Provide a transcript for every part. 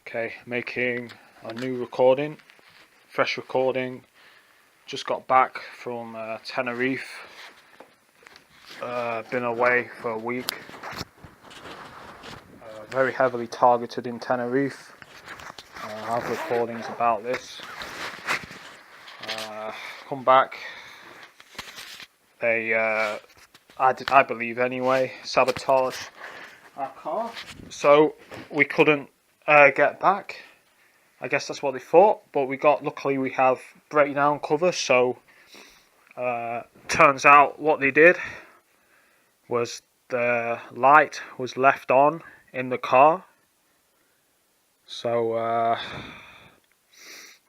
Okay, making a new recording, fresh recording. Just got back from Tenerife. Been away for a week. Very heavily targeted in Tenerife. I have recordings about this. Come back. They, I believe anyway, sabotage our car. So we couldn't get back. I guess that's what they thought, but luckily we have breakdown cover, so turns out what they did was the light was left on in the car. So,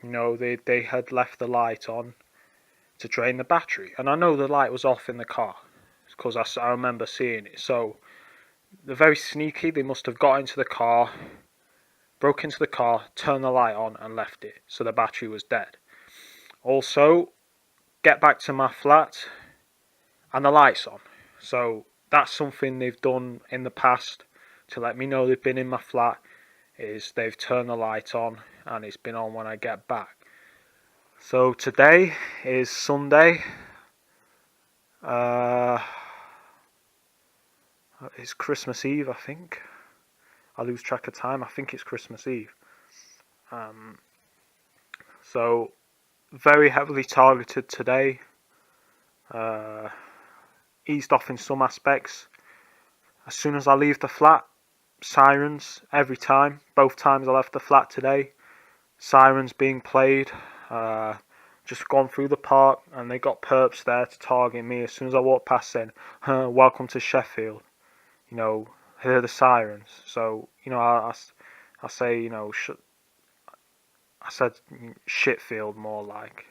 they had left the light on to drain the battery. And I know the light was off in the car, because I remember seeing it. So, they're very sneaky. They must have got into the car, broke into the car, turned the light on and left it. So the battery was dead. Also, get back to my flat and the light's on. So that's something they've done in the past to let me know they've been in my flat, is they've turned the light on and it's been on when I get back. So today is Sunday. It's Christmas Eve, I think. I lose track of time. I think it's Christmas Eve. So very heavily targeted today. Eased off in some aspects. As soon as I leave the flat, sirens every time. Both times I left the flat today, sirens being played. Just gone through the park and they got perps there to target me. As soon as I walked past, saying, "Welcome to Sheffield." Hear the sirens. So I say, I said Shitfield more like.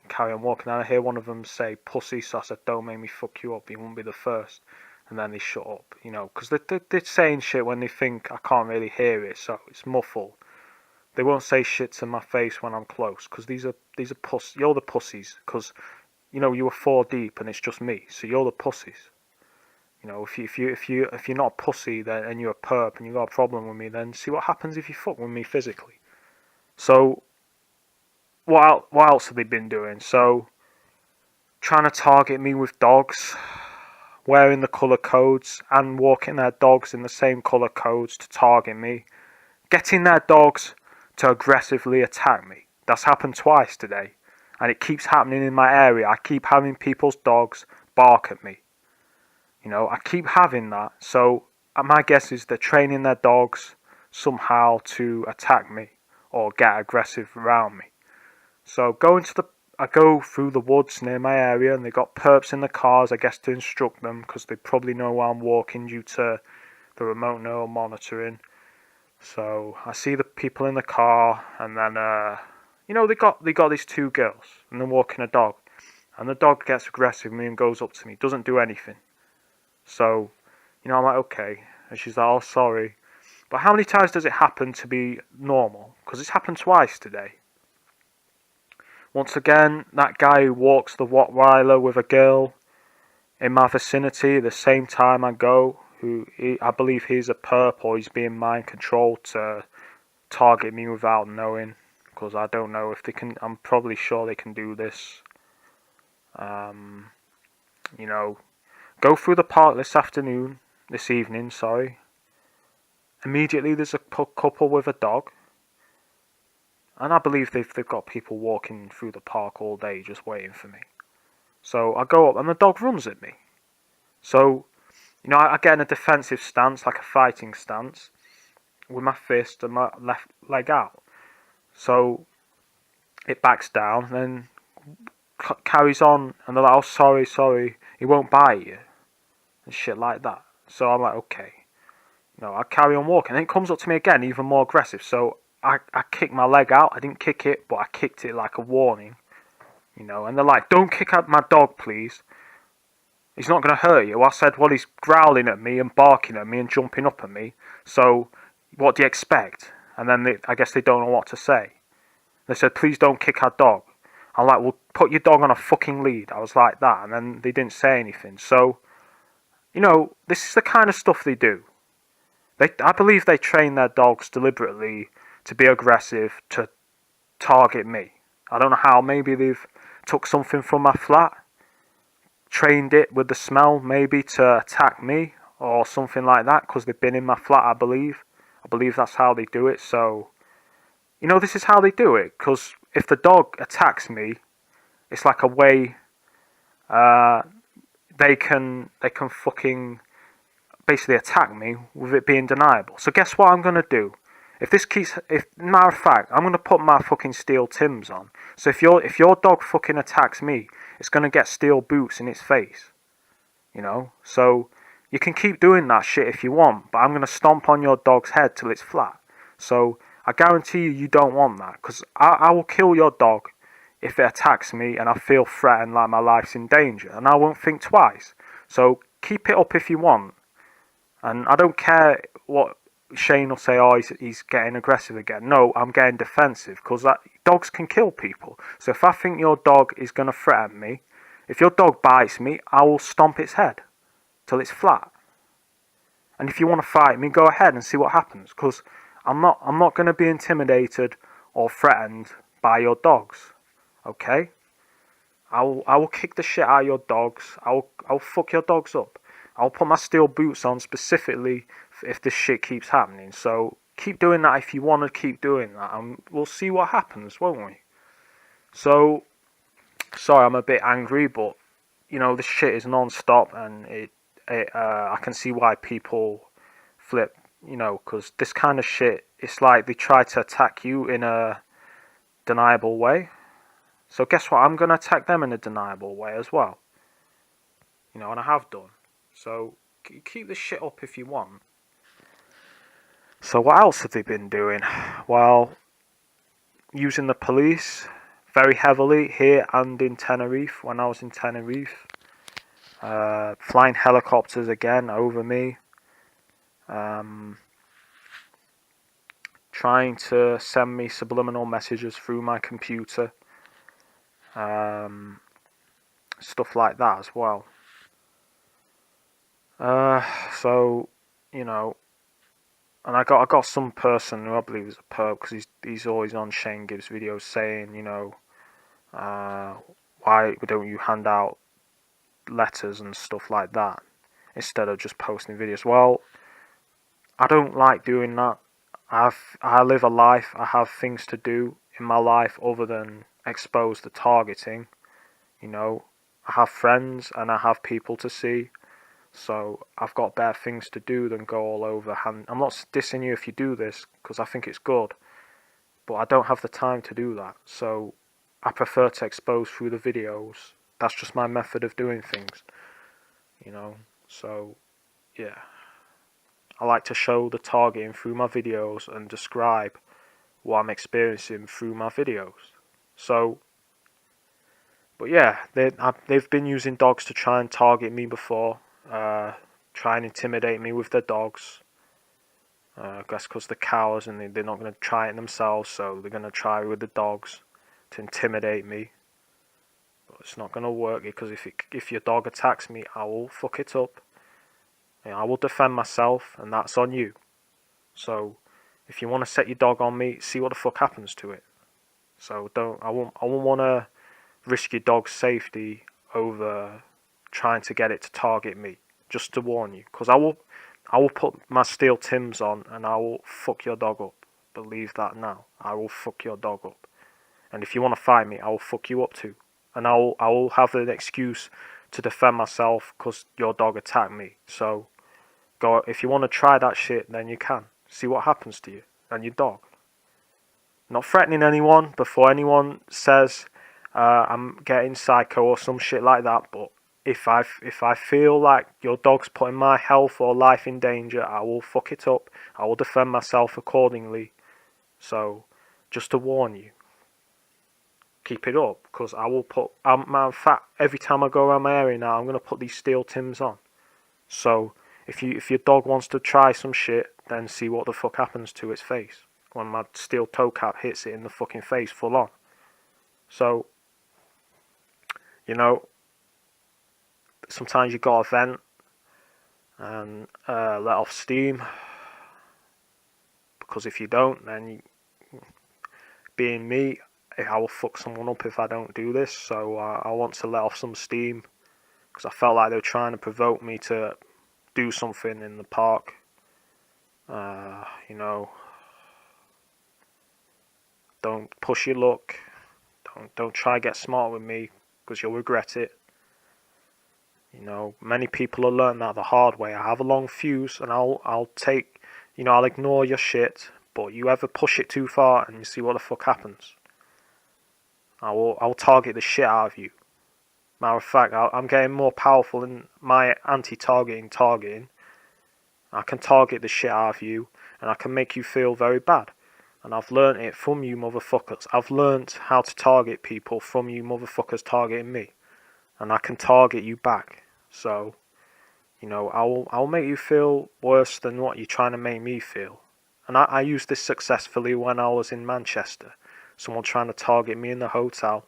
Carry on walking, and I hear one of them say pussy, so I said, "Don't make me fuck you up, you won't be the first." And then they shut up, because they're saying shit when they think I can't really hear it, so it's muffled. They won't say shit to my face when I'm close, because these are you're the pussies, because you were 4 deep and it's just me, so you're the pussies. If you're not a pussy then, and you're a perp and you got a problem with me, then see what happens if you fuck with me physically. So what else have they been doing? So, trying to target me with dogs, wearing the colour codes and walking their dogs in the same colour codes to target me, getting their dogs to aggressively attack me. That's happened twice today, and it keeps happening in my area. I keep having people's dogs bark at me. I keep having that, so my guess is they're training their dogs somehow to attack me or get aggressive around me. So I go through the woods near my area, and they got perps in the cars, I guess, to instruct them, because they probably know where I'm walking due to the remote neural monitoring. So I see the people in the car, and then they got these 2 girls, and they're walking a dog, and the dog gets aggressive with me and goes up to me, doesn't do anything. So I'm like, okay, and she's like, "Oh, sorry." But how many times does it happen to be normal? Because it's happened twice today. Once again, that guy who walks the Rottweiler with a girl in my vicinity the same time I go, I believe he's a perp or he's being mind controlled to target me without knowing, because I don't know if they can. I'm probably sure they can do this. Go through the park this evening, sorry. Immediately there's a couple with a dog. And I believe they've got people walking through the park all day just waiting for me. So I go up and the dog runs at me. So, I get in a defensive stance, like a fighting stance, with my fist and my left leg out. So it backs down and then carries on, and they're like, "Oh, sorry, he won't bite you," and shit like that. So I'm like, okay. I carry on walking. And it comes up to me again, even more aggressive. So I kicked my leg out. I didn't kick it, but I kicked it like a warning. And they're like, "Don't kick out my dog, please. He's not going to hurt you." I said, "Well, he's growling at me and barking at me and jumping up at me. So what do you expect?" And then I guess they don't know what to say. They said, "Please don't kick our dog." I'm like, "Well, put your dog on a fucking lead." I was like that. And then they didn't say anything. So, this is the kind of stuff they do. I believe they train their dogs deliberately to be aggressive, to target me. I don't know how. Maybe they've took something from my flat, trained it with the smell, maybe to attack me or something like that, because they've been in my flat. I believe that's how they do it. So this is how they do it. Because if the dog attacks me, it's like a way uh, they can fucking basically attack me with it being deniable. So guess what I'm gonna do? If matter of fact, I'm gonna put my fucking steel Tims on. So if your dog fucking attacks me, it's gonna get steel boots in its face. So you can keep doing that shit if you want, but I'm gonna stomp on your dog's head till it's flat. So I guarantee you don't want that, because I will kill your dog if it attacks me and I feel threatened, like my life's in danger, and I won't think twice. So keep it up if you want. And I don't care what Shane will say, oh, he's getting aggressive again. No, I'm getting defensive, because dogs can kill people. So if I think your dog is going to threaten me, if your dog bites me, I will stomp its head till it's flat. And if you want to fight me, go ahead and see what happens, because I'm not going to be intimidated or threatened by your dogs. Okay? I will kick the shit out of your dogs. I'll fuck your dogs up. I'll put my steel boots on specifically if this shit keeps happening. So keep doing that if you want to keep doing that, and we'll see what happens, won't we? So sorry, I'm a bit angry, but this shit is non-stop, and I can see why people flip. Because this kind of shit, it's like they try to attack you in a deniable way. So guess what? I'm gonna attack them in a deniable way as well. And I have done. So keep this shit up if you want. So what else have they been doing? Well, using the police very heavily here and in Tenerife when I was in Tenerife. Flying helicopters again over me. Trying to send me subliminal messages through my computer. Stuff like that as well. So, and I got some person who I believe is a perp, because he's always on Shane Gibbs videos saying, why don't you hand out letters and stuff like that instead of just posting videos? Well, I don't like doing that. I live a life. I have things to do in my life other than expose the targeting. I have friends and I have people to see. So I've got better things to do than go all over. I'm not dissing you if you do this, because I think it's good, but I don't have the time to do that. So I prefer to expose through the videos. That's just my method of doing things. So yeah, I like to show the targeting through my videos and describe what I'm experiencing through my videos. So, but yeah, they've been using dogs to try and target me before. Try and intimidate me with their dogs. I guess because they're cowards and they're not going to try it themselves, so they're going to try with the dogs to intimidate me. But it's not going to work, because if your dog attacks me, I will fuck it up. I will defend myself, and that's on you. So if you want to set your dog on me, see what the fuck happens to it. So I won't want to risk your dog's safety over trying to get it to target me. Just to warn you, because I will put my steel Tims on and I will fuck your dog up. Believe that now. I will fuck your dog up. And if you want to fight me, I will fuck you up too. And I will have an excuse to defend myself because your dog attacked me. So go, if you want to try that shit, then you can. See what happens to you and your dog. Not threatening anyone before anyone says I'm getting psycho or some shit like that, but if I feel like your dog's putting my health or life in danger, I will fuck it up. I will defend myself accordingly. So, just to warn you, keep it up, because I will put. In fact, every time I go around my area now, I'm gonna put these steel Tims on. So, if your dog wants to try some shit, then see what the fuck happens to its face when my steel toe cap hits it in the fucking face full on. So, sometimes you gotta vent and let off steam. Because if you don't, then being me, I will fuck someone up if I don't do this. So I want to let off some steam, because I felt like they were trying to provoke me to do something in the park. You know, don't push your luck. Don't try to get smart with me, because you'll regret it. You know, many people have learned that the hard way. I have a long fuse, and I'll take, you know, I'll ignore your shit. But you ever push it too far, and you see what the fuck happens. I'll target the shit out of you. Matter of fact, I'm getting more powerful in my targeting. I can target the shit out of you, and I can make you feel very bad. And I've learnt it from you motherfuckers. I've learnt how to target people from you motherfuckers targeting me. And I can target you back. So, you know, I'll make you feel worse than what you're trying to make me feel. And I used this successfully when I was in Manchester. Someone trying to target me in the hotel.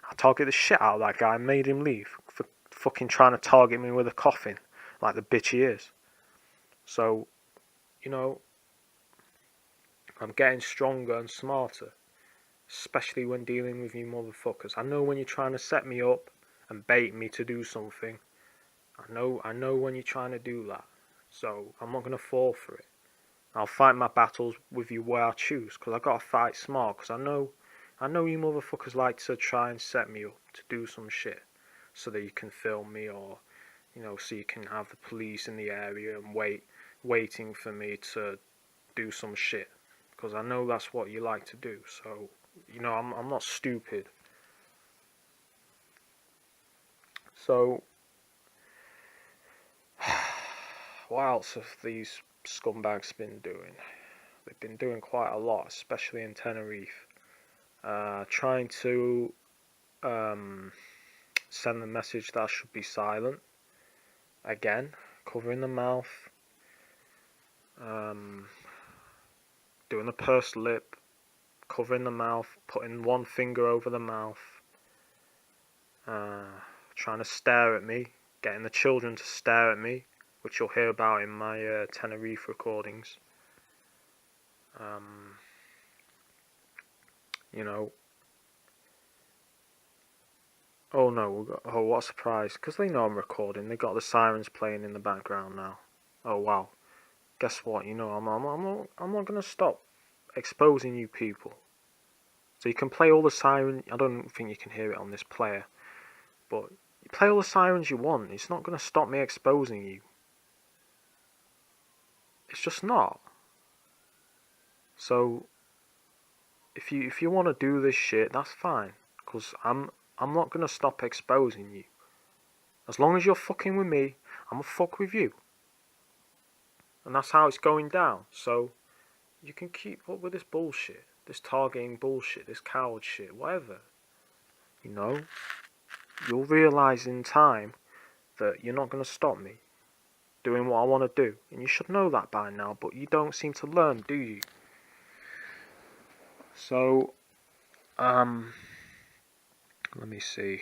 I targeted the shit out of that guy and made him leave for fucking trying to target me with a coffin, like the bitch he is. So, you know, I'm getting stronger and smarter, especially when dealing with you motherfuckers. I know when you're trying to set me up and bait me to do something. I know when you're trying to do that. So I'm not gonna fall for it. I'll fight my battles with you where I choose, because I gotta fight smart. Because I know you motherfuckers like to try and set me up to do some shit, so that you can film me, or you know, so you can have the police in the area and waiting for me to do some shit. Because I know that's what you like to do. So you know, I'm not stupid. So what else have these scumbags been doing? They've been doing quite a lot, especially in Tenerife. Trying to send the message that I should be silent. Again, covering the mouth. Doing the pursed lip. Covering the mouth. Putting one finger over the mouth. Trying to stare at me. Getting the children to stare at me, which you'll hear about in my Tenerife recordings. You know. Oh no, oh what a surprise, because they know I'm recording, they got the sirens playing in the background now. Oh wow. Guess what, you know, I'm not going to stop exposing you people. So you can play all the sirens, I don't think you can hear it on this player, but you play all the sirens you want, it's not going to stop me exposing you. It's just not. So if you want to do this shit, that's fine, because I'm not going to stop exposing you. As long as you're fucking with me, I'm gonna fuck with you. And that's how it's going down. So you can keep up with this bullshit, this targeting bullshit, this coward shit, whatever. You know, you'll realise in time that you're not gonna stop me doing what I want to do, and you should know that by now. But you don't seem to learn, do you? So, let me see.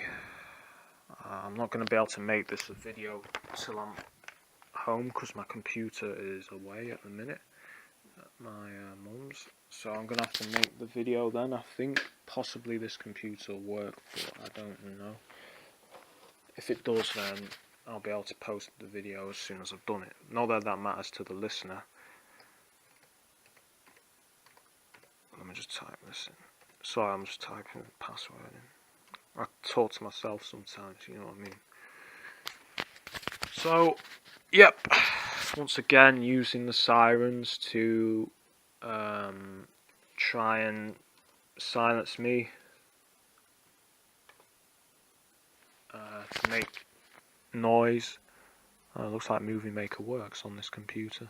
I'm not gonna be able to make this a video till I'm home because my computer is away at the minute at my mum's, so I'm gonna have to make the video then. I think possibly this computer will work, but I don't know. If it does, then I'll be able to post the video as soon as I've done it. Not that that matters to the listener. Let me just type this in. Sorry, I'm just typing the password in. I talk to myself sometimes, you know what I mean. So, yep. Once again, using the sirens to try and silence me, to make noise. Looks like Movie Maker works on this computer.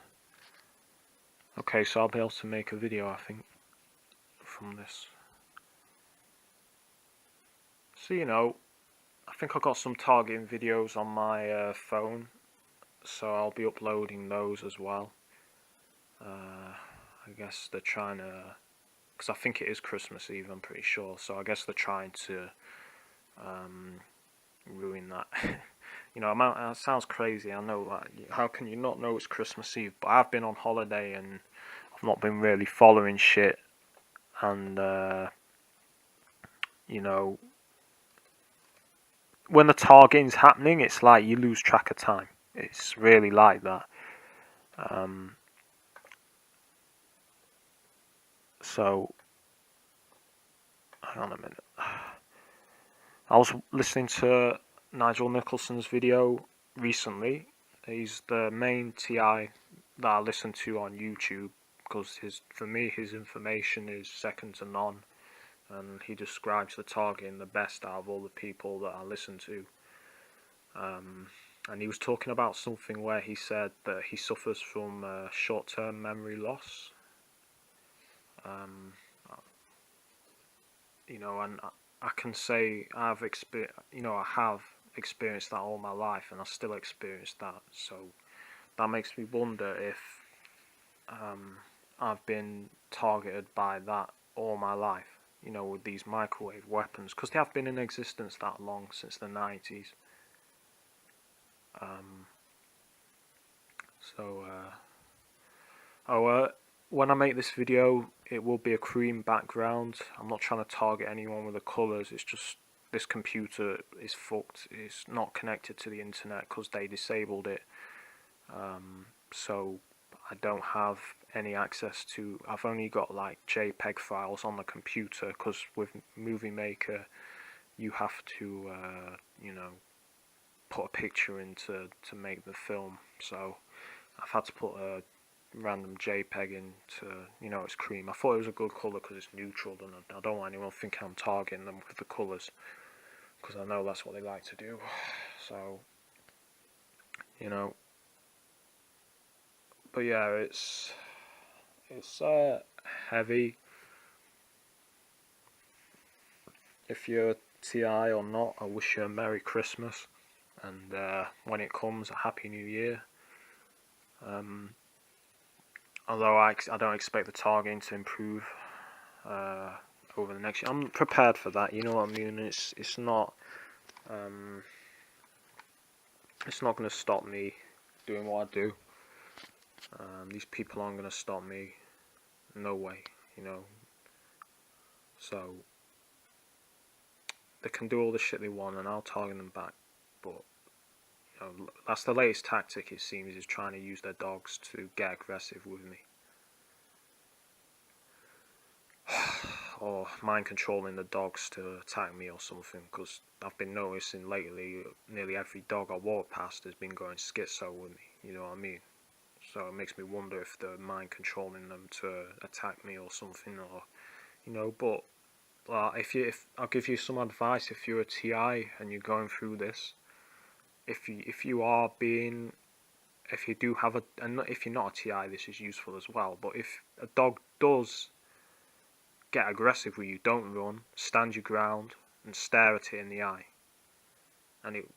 Okay, so I'll be able to make a video, I think, from this. So, you know, I think I got some targeting videos on my phone, so I'll be uploading those as well. I guess they're trying to, because I think it is Christmas Eve, I'm pretty sure, so I guess they're trying to ruin that. You know, it sounds crazy, I know that. How can you not know it's Christmas Eve? But I've been on holiday and I've not been really following shit, and you know, when the targeting's happening, it's like you lose track of time. It's really like that. So, hang on a minute. I was listening to Nigel Nicholson's video recently. He's the main TI that I listen to on YouTube because for me his information is second to none, and he describes the targeting the best out of all the people that I listen to. And he was talking about something where he said that he suffers from short-term memory loss. And I can say I have experienced that all my life, and I still experience that. So that makes me wonder if I've been targeted by that all my life. With these microwave weapons, because they have been in existence that long, since the 90s. When I make this video, it will be a cream background. I'm not trying to target anyone with the colours. It's just this computer is fucked. It's not connected to the internet because they disabled it. So I don't have any access to. I've only got like JPEG files on the computer, because with Movie Maker you have to put a picture in to make the film. So I've had to put a random JPEG into, it's cream. I thought it was a good colour because it's neutral, and I don't want anyone thinking I'm targeting them with the colours, because I know that's what they like to do. So, but yeah, it's heavy. If you're TI or not, I wish you a Merry Christmas, and when it comes, a Happy New Year. Although I don't expect the targeting to improve over the next year. I'm prepared for that. You know what I mean? It's not going to stop me doing what I do. These people aren't going to stop me. No way. So they can do all the shit they want, and I'll target them back. But that's the latest tactic, it seems, is trying to use their dogs to get aggressive with me. Or mind controlling the dogs to attack me or something, because I've been noticing lately nearly every dog I walk past has been going schizo with me, you know what I mean? So it makes me wonder if they're mind controlling them to attack me or something, or but if I'll give you some advice. If you're a TI and you're going through this, if you do have and if you're not a TI, this is useful as well, but if a dog does get aggressive with you, don't run, stand your ground and stare at it in the eye, and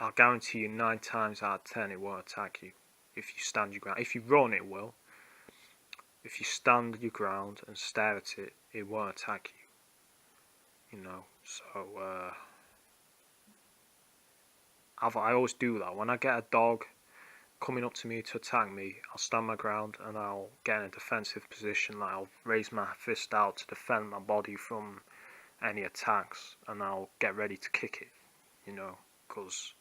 I'll guarantee you 9 times out of 10 it won't attack you. If you stand your ground, if you run, it will. If you stand your ground and stare at it, it won't attack you. So I always do that. When I get a dog coming up to me to attack me, I'll stand my ground and I'll get in a defensive position. Like, I'll raise my fist out to defend my body from any attacks, and I'll get ready to kick it. Because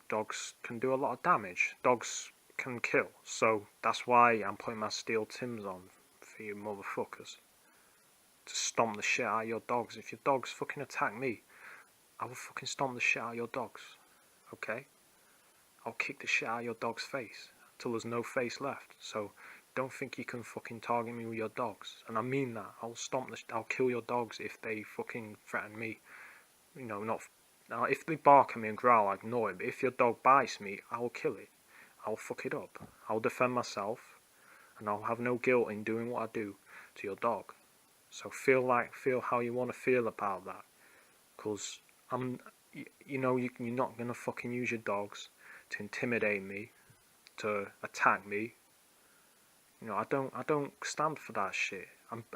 dogs can do a lot of damage. Dogs can kill. So that's why I'm putting my steel Tims on for you motherfuckers, to stomp the shit out of your dogs. If your dogs fucking attack me, I will fucking stomp the shit out of your dogs. Okay? I'll kick the shit out of your dog's face until there's no face left. So don't think you can fucking target me with your dogs. And I mean that. I'll kill your dogs if they fucking threaten me. Not. Now, if they bark at me and growl, I ignore it. But if your dog bites me, I will kill it. I'll fuck it up. I'll defend myself, and I'll have no guilt in doing what I do to your dog. So feel how you want to feel about that, because you're not gonna fucking use your dogs to intimidate me, to attack me. I don't stand for that shit.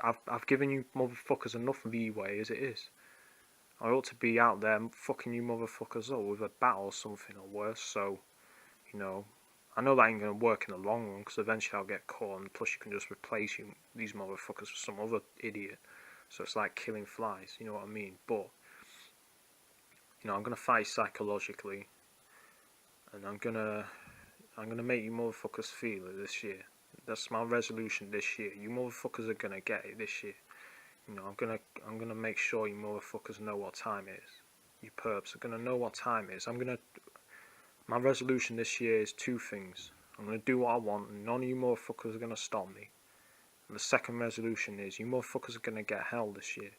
I've given you motherfuckers enough leeway as it is. I ought to be out there fucking you motherfuckers up with a bat or something or worse. So, I know that ain't gonna work in the long run, because eventually I'll get caught, and plus you can just replace these motherfuckers with some other idiot. So it's like killing flies, you know what I mean? But I'm gonna fight psychologically, and I'm gonna make you motherfuckers feel it this year. That's my resolution this year. You motherfuckers are gonna get it this year. I'm gonna make sure you motherfuckers know what time it is. You perps are gonna know what time it is. My resolution this year is two things. I'm gonna do what I want, and none of you motherfuckers are gonna stop me. And the second resolution is, you motherfuckers are gonna get hell this year.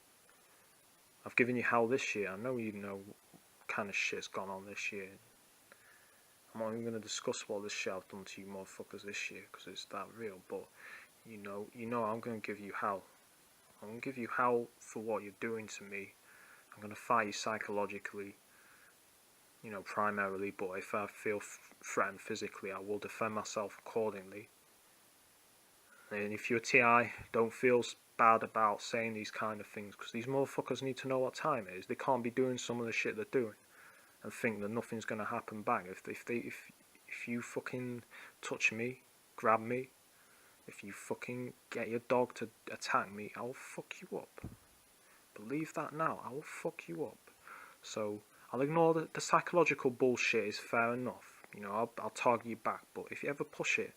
I've given you hell this year. I know you know what kind of shit's gone on this year. I'm not even gonna discuss what this shit I've done to you motherfuckers this year, because it's that real. But you know I'm gonna give you hell. I'm gonna give you hell for what you're doing to me. I'm gonna fight you psychologically, primarily. But if I feel threatened physically, I will defend myself accordingly. And if you're a TI, don't feel bad about saying these kind of things, because these motherfuckers need to know what time it is. They can't be doing some of the shit they're doing and think that nothing's gonna happen back. If you fucking touch me, grab me, if you fucking get your dog to attack me, I'll fuck you up. Believe that now, I will fuck you up. So I'll ignore the psychological bullshit, is fair enough. I'll target you back, but if you ever push it,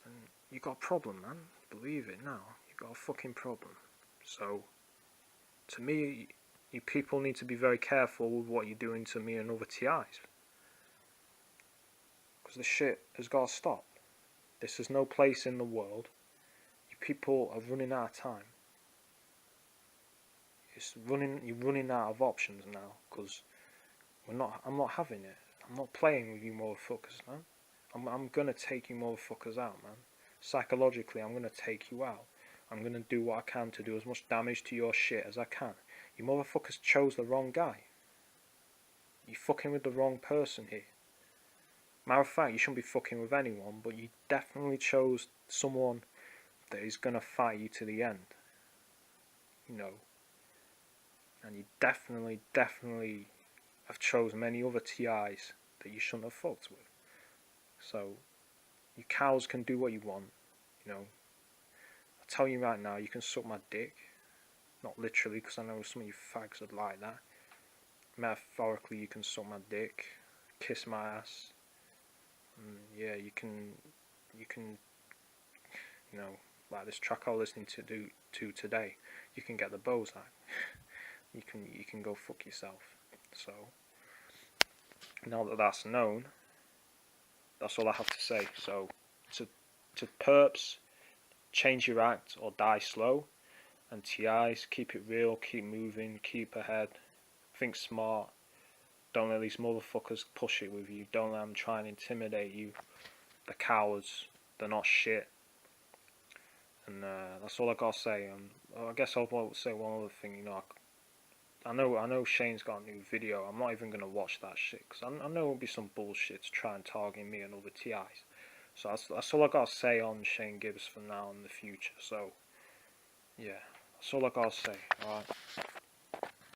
then you got a problem, man. Believe it now, you got a fucking problem. So, to me, you people need to be very careful with what you're doing to me and other TIs. Because this shit has got to stop. This is no place in the world. You people are running out of time. You're running out of options now, because I'm not having it. I'm not playing with you motherfuckers, man. I'm gonna take you motherfuckers out, man. Psychologically, I'm gonna take you out. I'm gonna do what I can to do as much damage to your shit as I can. You motherfuckers chose the wrong guy. You fucking with the wrong person here. Matter of fact, you shouldn't be fucking with anyone, but you definitely chose someone that is gonna fight you to the end. And you definitely have chosen many other TIs that you shouldn't have fucked with. So, you cows can do what you want, I'll tell you right now, you can suck my dick. Not literally, because I know some of you fags would like that. Metaphorically, you can suck my dick, kiss my ass. And yeah, you can, like this track I was listening to today, you can get the Bozak. You can go fuck yourself. So, now that that's known, that's all I have to say. So, to perps, change your act or die slow. And TIs, keep it real, keep moving, keep ahead, think smart. Don't let these motherfuckers push it with you. Don't let them try and intimidate you. They're cowards. They're not shit. And that's all I gotta say. I guess I'll say one other thing. I know Shane's got a new video. I'm not even gonna watch that shit, because I know it'll be some bullshit to try and target me and other TIs. So that's all I gotta say on Shane Gibbs for now and the future. So yeah, that's all I gotta say. Alright.